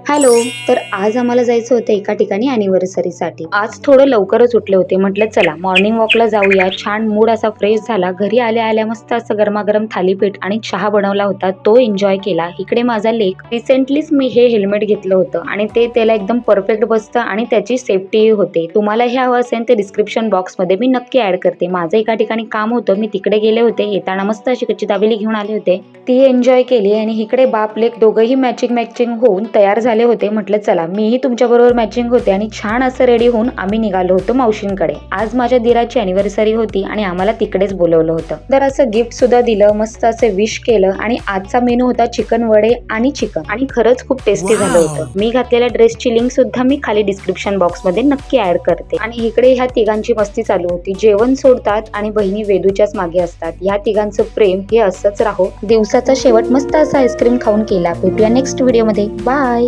Hello. तर आज आम्हाला जायचं होतं एका ठिकाणी अॅनिव्हर्सरीसाठी. आज थोडं लवकरच उठले होते. म्हटलं चला मॉर्निंग वॉकला जाऊया. छान मूड असा फ्रेश झाला. घरी आल्या आल्या मस्त असं गरमागरम थालीपीठ आणि चहा बनवला होता, तो एन्जॉय केला. इकडे माझा लेक, रिसेंटलीच मी हे हेल्मेट घेतलं होतं आणि ते त्याला एकदम परफेक्ट बसतं आणि त्याची सेफ्टी होते. तुम्हाला हे हवं असेल तर डिस्क्रिप्शन बॉक्समध्ये मी नक्की ऍड करते. माझं एका ठिकाणी काम होतं, मी तिकडे गेले होते. येताना मस्त अशी कच्ची दाबेली घेऊन आले होते, ती एन्जॉय केली. आणि इकडे बाप लेक दोघंही मॅचिंग होऊन तयार झाले होते. म्हटलं चला मीही तुमच्याबरोबर मॅचिंग होते आणि छान असं रेडी होऊन आम्ही निघालो होतो मावशींकडे. आज माझ्या दिराची अॅनिव्हर्सरी होती आणि आम्हाला तिकडेच बोलवलं होतं. तर असं गिफ्ट सुद्धा दिलं, मस्त असं विश केलं. आणि आजचा मेनू होता चिकन वडे आणि चिकन, आणि खरंच खूप टेस्टी झालं होतं. मी घातलेल्या ड्रेसची लिंक सुद्धा मी खाली डिस्क्रिप्शन बॉक्स मध्ये नक्की ऍड करते. आणि इकडे ह्या तिघांची मस्ती चालू होती. जेवण सोडतात आणि बहिणी वेदूच्याच मागे असतात. ह्या तिघांचं प्रेम हे असंच राहो. दिवसाचा शेवट मस्त असा आईस्क्रीम खाऊन केला. भेटूया नेक्स्ट व्हिडिओ मध्ये. बाय.